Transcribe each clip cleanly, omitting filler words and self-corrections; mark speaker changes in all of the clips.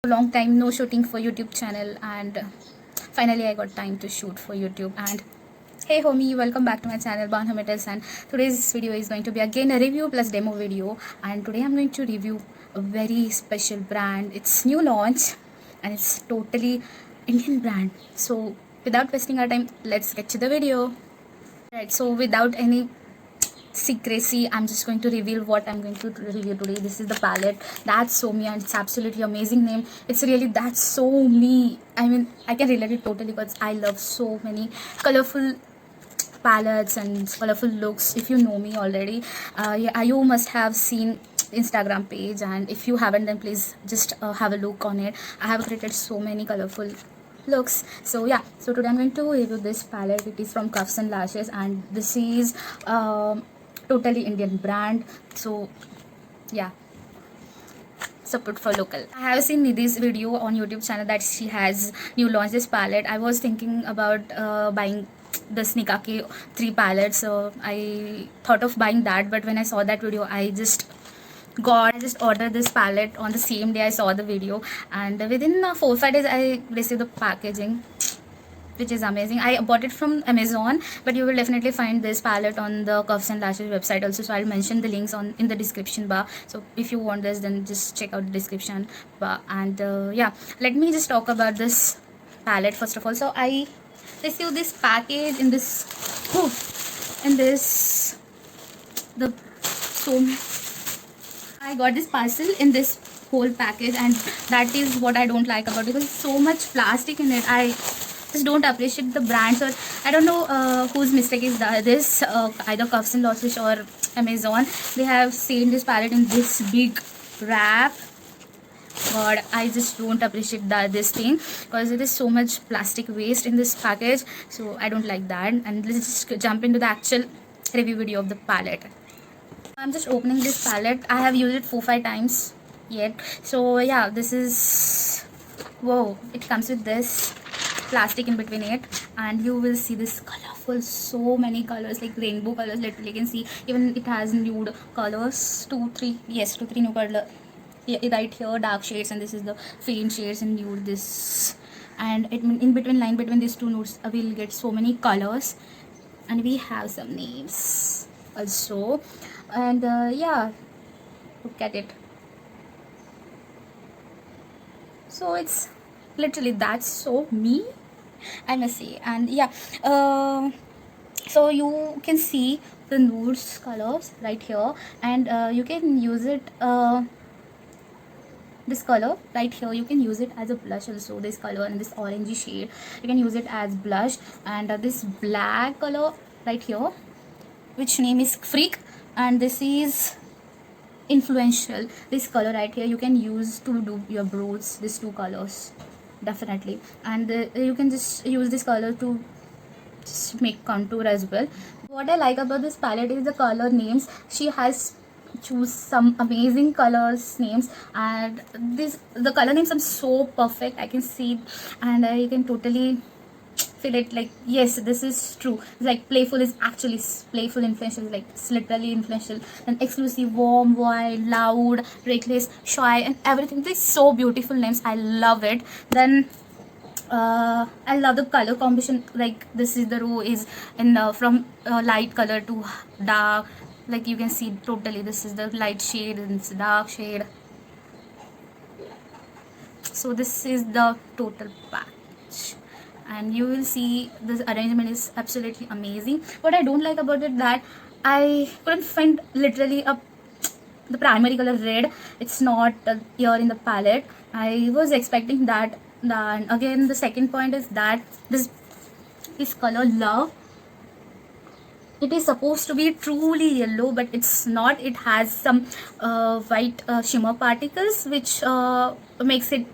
Speaker 1: long time no shooting for YouTube channel, and finally I got time to shoot for YouTube. And hey homie, welcome back to my channel Ban Metals, and today's video is going to be again a review plus demo video. And today I'm going to review a very special brand. It's new launch and it's totally Indian brand. So without wasting our time, let's get to the video. Right, so without any secrecy, I'm just going to reveal what I'm going to review today. This is the palette That's So Me, and it's absolutely amazing name. It's really That's So Me. I mean, I can relate it totally because I love so many colorful palettes and colorful looks. If you know me already, yeah, you must have seen Instagram page, and if you haven't, then please just have a look on it. I have created so many colorful looks. So yeah, so today I'm going to review this palette. It is from Cuffs and Lashes, and this is totally Indian brand. So yeah, support for local. I have seen Nidhi's video on YouTube channel that she has new launched this palette. I was thinking about buying this Nikaki 3 palette, so I thought of buying that, but when I saw that video, I just ordered this palette on the same day I saw the video, and within 4-5 days I received the packaging, which is amazing. I bought it from Amazon, but you will definitely find this palette on the Cuffs and Lashes website also, so I'll mention the links in the description bar. So if you want this, then just check out the description bar. And yeah, let me just talk about this palette first of all. So I received this package in this I got this parcel in this whole package, and that is what I don't like about it, because so much plastic in it. I just don't appreciate the brands, or I don't know whose mistake is this, either Cuffs and Lashes or Amazon. They have seen this palette in this big wrap, but I just don't appreciate this thing, because it is so much plastic waste in this package. So I don't like that. And let's just jump into the actual review video of the palette. I'm just opening this palette. I have used it 4-5 times yet. So yeah, this is, whoa, it comes with this plastic in between it, and you will see this colorful, so many colors, like rainbow colors. Literally, you can see even it has nude colors, 2-3 new color, yeah, right here, dark shades, and this is the faint shades and nude. This, and it, in between line between these two nudes, we'll get so many colors, and we have some names also. And yeah, look at it. So it's literally That's So Me, I must say. And yeah, so you can see the nudes colors right here, and you can use it, this color right here, you can use it as a blush also. This color and this orangey shade, you can use it as blush. And this black color right here, which name is Freak, and this is Influential. This color right here, you can use to do your brows. These two colors definitely. And you can just use this color to just make contour as well. What I like about this palette is the color names. She has choose some amazing colors names, and the color names are so perfect. I can see, and I can totally feel it, like yes, this is true. Like playful is actually playful, influential is like literally influential, and exclusive, warm, wild, loud, reckless, shy, and everything. These so beautiful names. I love it. Then I love the color combination. Like this is the row is in from light color to dark. Like you can see totally, this is the light shade and it's dark shade. So this is the total package, and you will see this arrangement is absolutely amazing. What I don't like about it, that I couldn't find literally the primary color red. It's not here in the palette. I was expecting that. Then again, the second point is that this color Love, it is supposed to be truly yellow, but it's not. It has some white shimmer particles, which makes it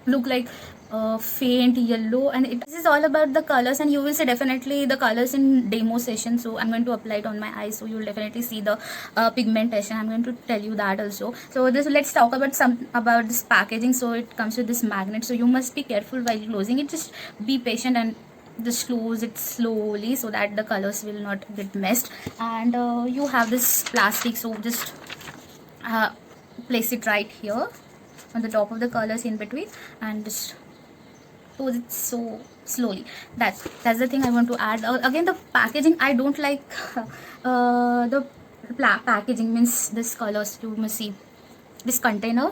Speaker 1: look like faint yellow. And this is all about the colors, and you will see definitely the colors in demo session. So I'm going to apply it on my eyes, so you will definitely see the pigmentation. I'm going to tell you that also. So let's talk about this packaging. So it comes with this magnet, so you must be careful while closing it. Just be patient and just close it slowly so that the colors will not get messed. And you have this plastic, so just place it right here. on the top of the colors in between, and just pose it so slowly. That's the thing I want to add. Again, the packaging, I don't like the packaging, means this colors. You must see this container.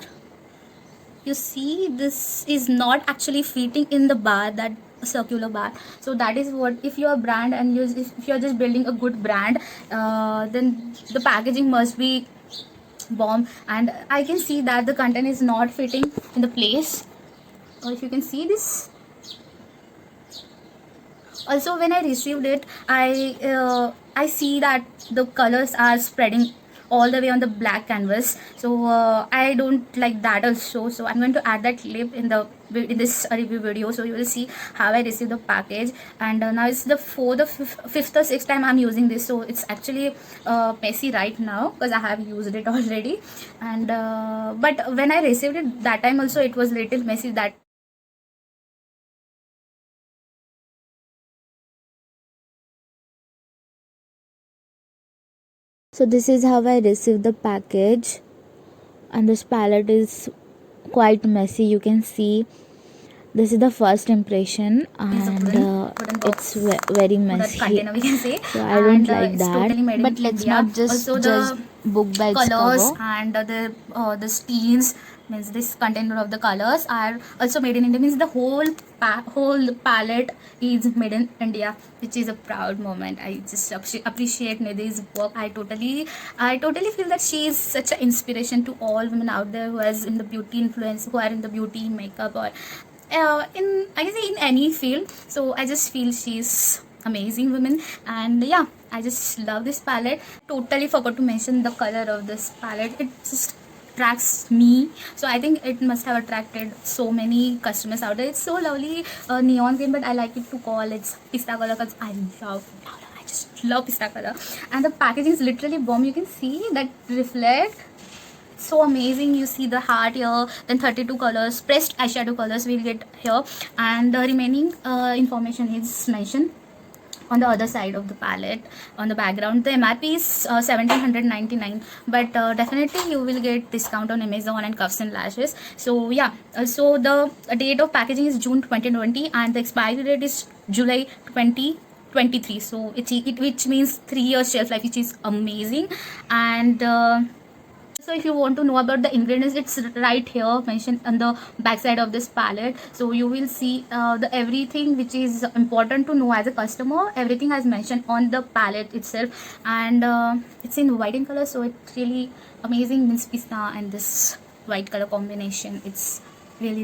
Speaker 1: You see, this is not actually fitting in the bar, that circular bar. So that is what, if you're a brand and if you're just building a good brand, then the packaging must be bomb. And I can see that the content is not fitting in the place. Or if you can see this, also when I received it, I see that the colors are spreading all the way on the black canvas. So I don't like that also. So I'm going to add that clip in this review video, so you will see how I received the package. And now it's the fifth or sixth time I'm using this, so it's actually messy right now because I have used it already. And but when I received it that time also, it was little messy. That
Speaker 2: So this is how I received the package, and this palette is quite messy. You can see this is the first impression, and it's very messy.
Speaker 1: container, we can say.
Speaker 2: So I don't
Speaker 1: And
Speaker 2: like
Speaker 1: it's
Speaker 2: that.
Speaker 1: totally made in
Speaker 2: But let's
Speaker 1: India.
Speaker 2: not just
Speaker 1: Also
Speaker 2: judge
Speaker 1: the
Speaker 2: book by its
Speaker 1: colors
Speaker 2: cover.
Speaker 1: and the steels, means this container of the colors are also made in India, means the whole palette is made in India, which is a proud moment. I just appreciate Nidhi's work. I totally feel that she is such an inspiration to all women out there who is in the beauty influence, who are in the beauty makeup, or in, I can say, in any field. So I just feel she's amazing woman. And yeah, I just love this palette. Totally forgot to mention the color of this palette. It just attracts me, so I think it must have attracted so many customers out there. It's so lovely, neon green, but I like it to call it pista color because I just love pista color. And the packaging is literally bomb. You can see that reflect, so amazing. You see the heart here, then 32 colors, pressed eyeshadow colors we'll get here, and the remaining information is mentioned on the other side of the palette on the background. The MRP is 1799, but definitely you will get discount on Amazon and Cuffs and Lashes. So yeah, also the date of packaging is June 2020 and the expiry date is July 2023. So which means 3 years shelf life, which is amazing. And so if you want to know about the ingredients, it's right here mentioned on the back side of this palette. So you will see the everything which is important to know as a customer. Everything has mentioned on the palette itself, and it's in white in color, so it's really amazing. Means pista and this white color combination, it's really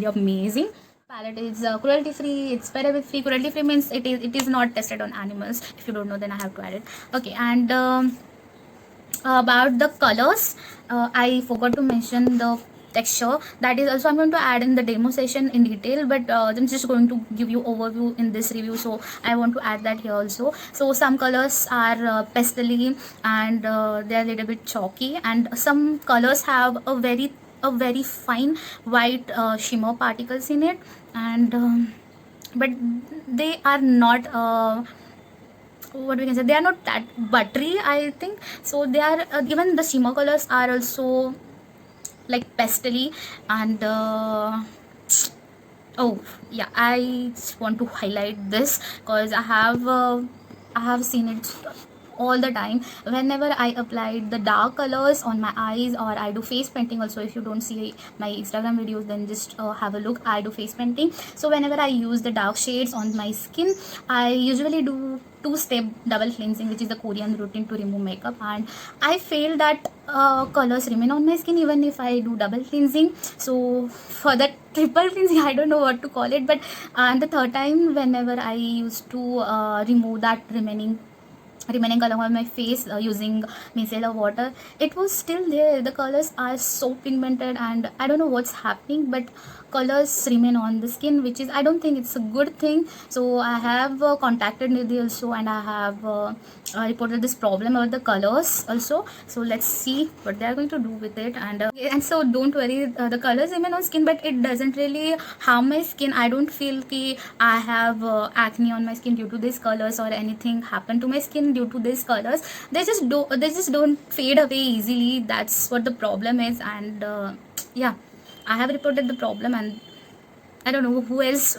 Speaker 1: amazing. Palette is cruelty free, it's paraben free. Cruelty free means it is not tested on animals. If you don't know, then I have to add it. Okay, and about the colors, I forgot to mention the texture. That is also I'm going to add in the demo session in detail, but I'm just going to give you overview in this review, so I want to add that here also. So some colors are pastely and they are a little bit chalky, and some colors have a very fine white shimmer particles in it, and but they are not what we can say, they are not that buttery, I think. So they are even the shimmer colors are also like pastely, and oh yeah, I just want to highlight this because I have seen it all the time whenever I applied the dark colors on my eyes, or I do face painting also. If you don't see my Instagram videos, then just have a look. I do face painting, so whenever I use the dark shades on my skin, I usually do two-step double cleansing, which is the Korean routine to remove makeup, and I feel that colors remain on my skin even if I do double cleansing. So for that triple cleansing, I don't know what to call it, but and the third time whenever I used to remove that remaining color on my face using micellar water, it was still there. The colors are so pigmented, and I don't know what's happening, but colors remain on the skin, which is, I don't think it's a good thing. So I have contacted Nidhi also, and I have reported this problem about the colors also. So let's see what they are going to do with it. And so don't worry, the colors remain on skin, but it doesn't really harm my skin. I don't feel ki I have acne on my skin due to these colors, or anything happened to my skin due to these colors. They just don't fade away easily. That's what the problem is. And yeah, I have reported the problem, and I don't know who else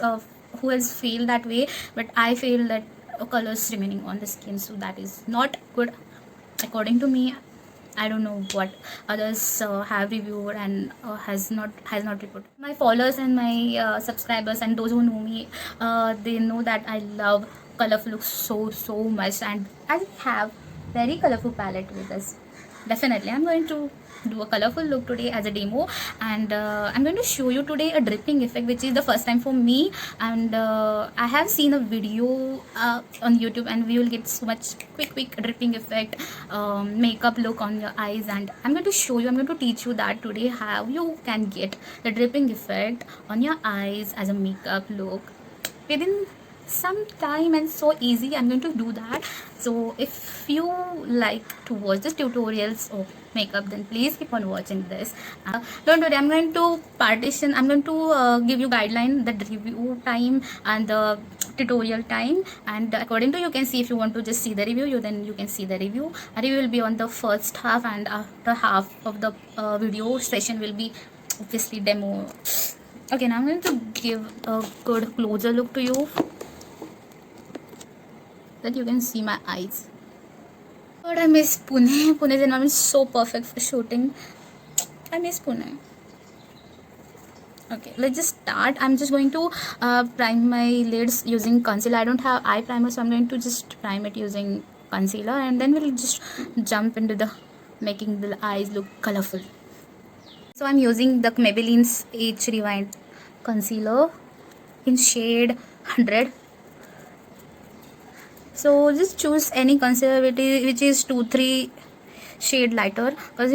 Speaker 1: feel that way, but I feel that colors remaining on the skin, so that is not good according to me. I don't know what others have reviewed and has not reported. My followers and my subscribers and those who know me, they know that I love colorful looks so much, and I have very colorful palette with us. Definitely, I'm going to do a colorful look today as a demo, and I'm going to show you today a dripping effect, which is the first time for me. And I have seen a video on YouTube, and we will get so much quick dripping effect, makeup look on your eyes, and I'm going to show you, I'm going to teach you that today how you can get the dripping effect on your eyes as a makeup look within some time, and so easy. I'm going to do that. So if you like to watch this tutorials of makeup, then please keep on watching this. Don't worry, I'm going to give you guideline the review time and the tutorial time, and according to you can see. If you want to just see the review, then you can see the review. A review will be on the first half, and after half of the video session will be obviously demo. Okay, now I'm going to give a good closer look to you, that you can see my eyes. But I miss Pune. Pune's environment is so perfect for shooting. I miss Pune. Okay, let's just start. I'm just going to prime my lids using concealer. I don't have eye primer, so I'm going to just prime it using concealer, and then we'll just jump into the making the eyes look colorful. So I'm using the Maybelline's Age Rewind concealer in shade 100. So just choose any concealer which is 2-3 shade lighter, because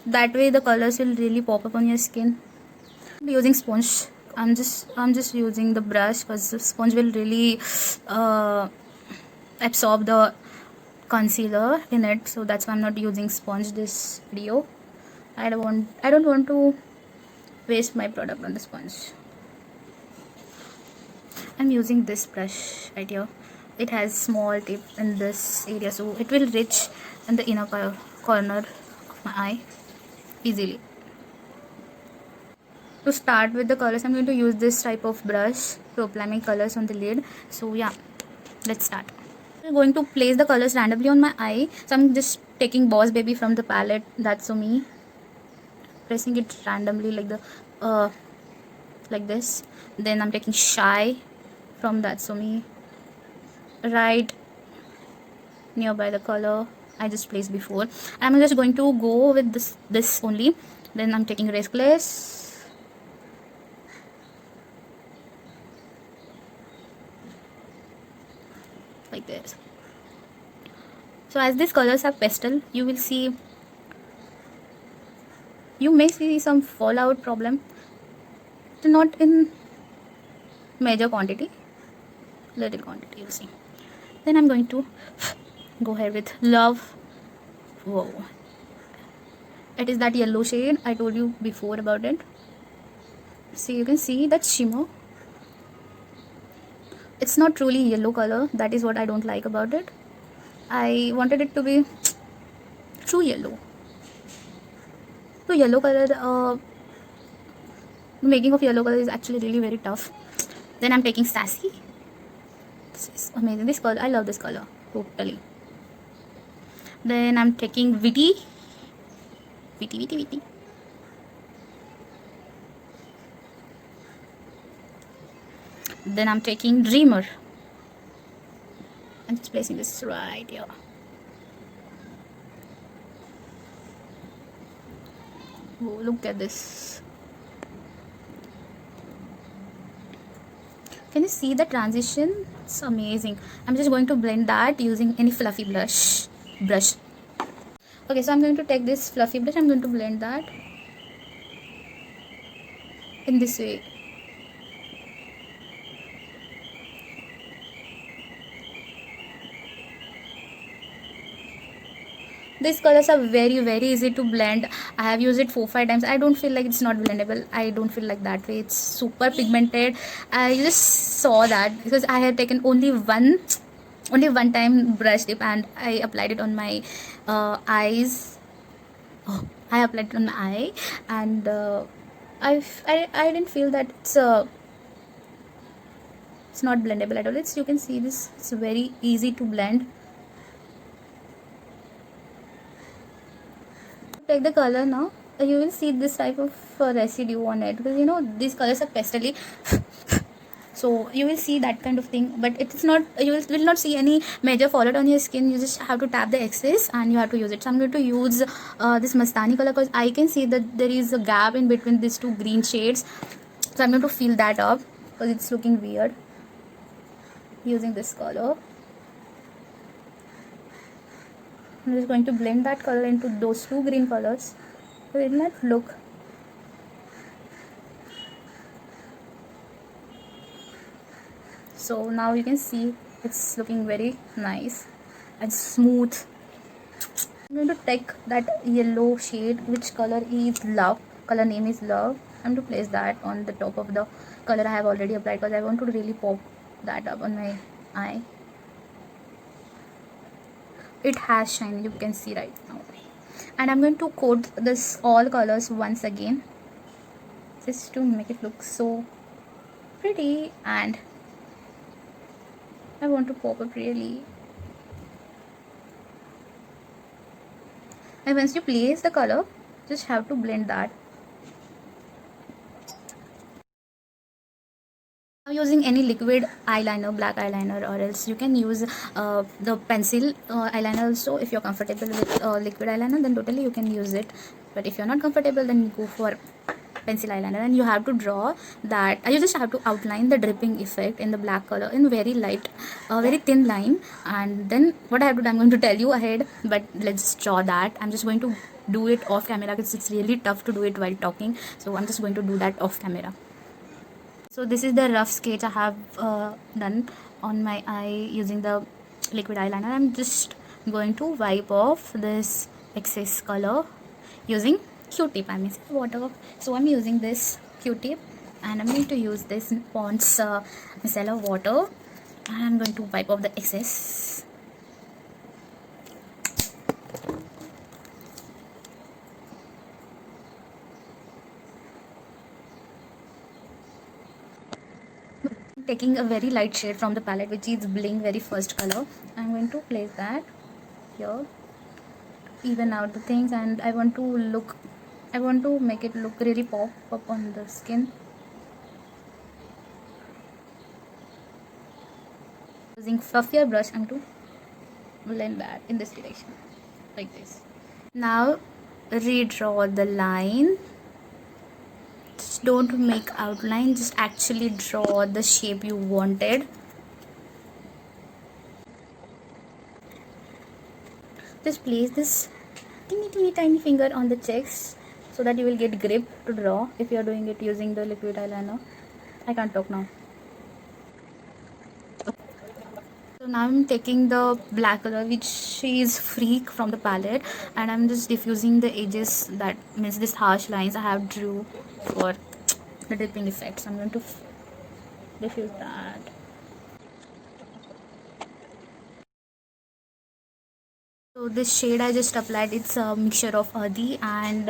Speaker 1: that way the colors will really pop up on your skin. I'm using sponge. I'm just using the brush, because the sponge will really absorb the concealer in it, so that's why I'm not using sponge this video. I don't want to waste my product on the sponge. I'm using this brush right here. It has small tip in this area, so it will reach in the inner corner of my eye easily. To start with the colors, I'm going to use this type of brush to apply my colors on the lid. So yeah, let's start. I'm going to place the colors randomly on my eye. So I'm just taking Boss Baby from the palette, That's So Me, pressing it randomly like this. Then I'm taking Shy from That's So Me, right nearby the color I just placed before. I'm just going to go with this only. Then I'm taking Restless, like this. So as these colors are pastel, you may see some fallout problem, not in major quantity, little quantity you'll see. Then I'm going to go ahead with Love. Whoa, it is that yellow shade I told you before about it. See, you can see that shimmer. It's not truly yellow color. That is what I don't like about it. I wanted it to be true yellow. So yellow color, the making of yellow color is actually really very tough. Then I'm taking Sassy. This is amazing. This color, I love this color totally. Then I'm taking Witty. Then I'm taking Dreamer. I'm just placing this right here. Oh, look at this. Can you see the transition? It's amazing. I'm just going to blend that using any fluffy brush. Okay, so I'm going to take this fluffy brush. I'm going to blend that in this way. These colors are very easy to blend. I have used it 4-5 times. I don't feel like it's not blendable. I don't feel like that way. It's super pigmented. I just saw that because I had taken only one time brush dip, and I applied it on my eyes. I applied it on my eye, and I didn't feel that it's not blendable at all. You can see this, it's very easy to blend. Take the color now, you will see this type of residue on it, because these colors are pastely. So you will see that kind of thing, but it's not, you will not see any major fallout on your skin. You just have to tap the excess and you have to use it. So I'm going to use this Mastani color, because I can see that there is a gap in between these two green shades. So I'm going to fill that up, because it's looking weird using this color. I'm just going to blend that color into those two green colors, so it might look. So now you can see it's looking very nice and smooth. I'm going to take that yellow shade, which color is Love. Color name is Love. I'm going to place that on the top of the color I have already applied, because I want to really pop that up on my eye. It has shine, you can see right now. And I'm going to coat this all colors once again, just to make it look so pretty. And I want to pop up really. And once you place the color, just have to blend that. I'm using any liquid eyeliner, black eyeliner, or else you can use the pencil eyeliner also. If you're comfortable with liquid eyeliner, then totally you can use it. But if you're not comfortable, then go for pencil eyeliner. And you have to draw that, you just have to outline the dripping effect in the black color in very light, very thin line. And then what I have to do, I'm going to tell you ahead, but let's just draw that. I'm just going to do it off camera, because it's really tough to do it while talking. So I'm just going to do that off camera. So this is the rough sketch I have done on my eye using the liquid eyeliner. I'm just going to wipe off this excess color using Q-tip. I mean water. So I'm using this Q-tip, and I'm going to use this Pond's micellar water, and I'm going to wipe off the excess. Taking a very light shade from the palette, which is Bling very first color. I'm going to place that here, even out the things. And I want to make it look really pop up on the skin. Using fluffier brush, I'm going to blend that in this direction, like this. Now redraw the line. Just don't make outline, just actually draw the shape you wanted. Just place this teeny tiny finger on the checks, so that you will get grip to draw if you are doing it using the liquid eyeliner. I can't talk now. So now I'm taking the black color, which is Freak from the palette, and I'm just diffusing the edges, that means this harsh lines I have drew for the dripping effects. I'm going to diffuse that. So this shade I just applied, it's a mixture of earthy and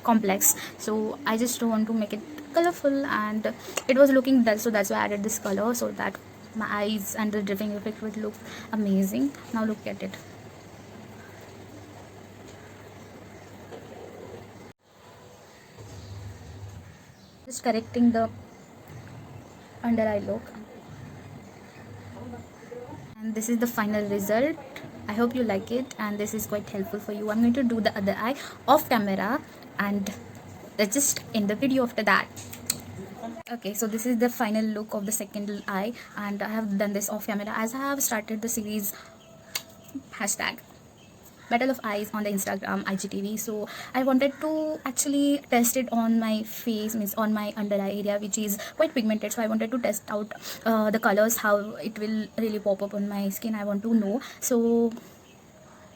Speaker 1: complex. So I just want to make it colorful, and it was looking dull, so that's why I added this color, so that my eyes and the dripping effect would look amazing. Now look at it. Just correcting the under eye look, and this is the final result. I hope you like it, and this is quite helpful for you. I'm going to do the other eye off camera, and let's just end the video after that. Okay, so this is the final look of the second eye, and I have done this off camera, as I have started the series hashtag Battle of Eyes on the Instagram IGTV. So I wanted to actually test it on my face, means on my under eye area, which is quite pigmented. So I wanted to test out the colors, how it will really pop up on my skin. I want to know, so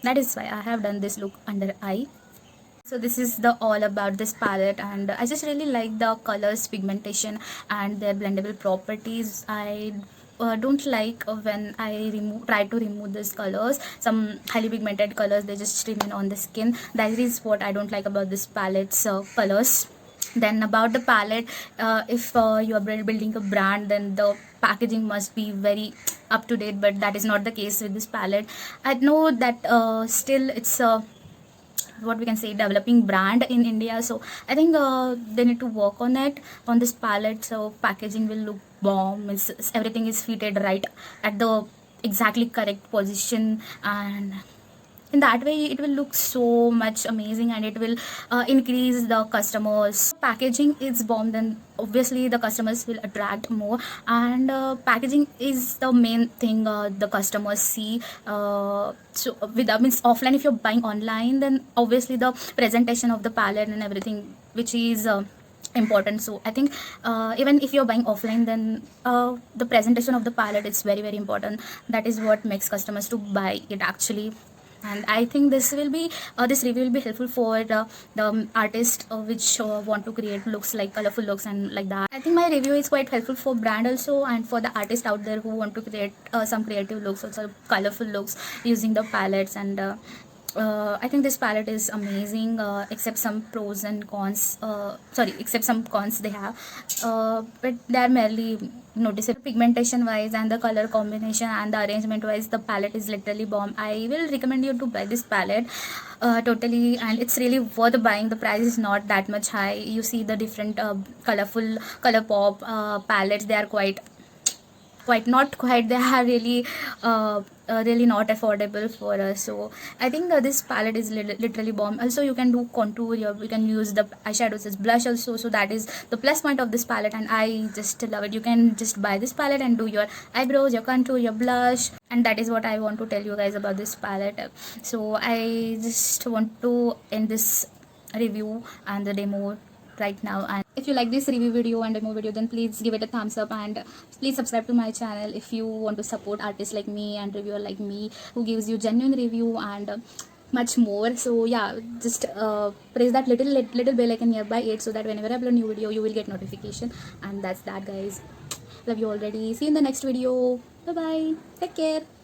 Speaker 1: that is why I have done this look under eye. So this is the all about this palette, and I just really like the colors, pigmentation, and their blendable properties. I don't like when I try to remove these colors. Some highly pigmented colors, they just remain on the skin. That is what I don't like about this palette's colors. Then about the palette, if you are building a brand, then the packaging must be very up to date, but that is not the case with this palette. I know that still it's what we can say developing brand in India, so I think they need to work on it, on this palette, so packaging will look bomb. Everything is fitted right at the exactly correct position, and in that way it will look so much amazing, and it will increase the customers. Packaging is bomb, then obviously the customers will attract more, and packaging is the main thing the customers see. So with means offline, if you're buying online, then obviously the presentation of the palette and everything, which is important. So I think even if you're buying offline, then the presentation of the palette is very very important. That is what makes customers to buy it actually. And I think this will be this review will be helpful for the artist which want to create looks like colorful looks and like that. I think my review is quite helpful for brand also, and for the artist out there who want to create some creative looks, also colorful looks using the palettes. And I think this palette is amazing, except some pros and cons. Except some cons they have, but they are merely noticeable. Pigmentation wise and the color combination and the arrangement wise, the palette is literally bomb. I will recommend you to buy this palette totally, and it's really worth buying. The price is not that much high. You see the different colorful color pop palettes, they are quite not quite, they are really really not affordable for us. So I think this palette is literally bomb. Also you can do contour, you can use the eyeshadows as blush also, so that is the plus point of this palette, and I just love it. You can just buy this palette and do your eyebrows, your contour, your blush, and that is what I want to tell you guys about this palette. So I just want to end this review and the demo right now. And if you like this review video and demo video, then please give it a thumbs up, and please subscribe to my channel if you want to support artists like me and reviewer like me who gives you genuine review and much more. So yeah, just press that little bell icon nearby it, so that whenever I upload a new video you will get notification. And that's that guys. Love you already. See you in the next video. Bye bye, take care.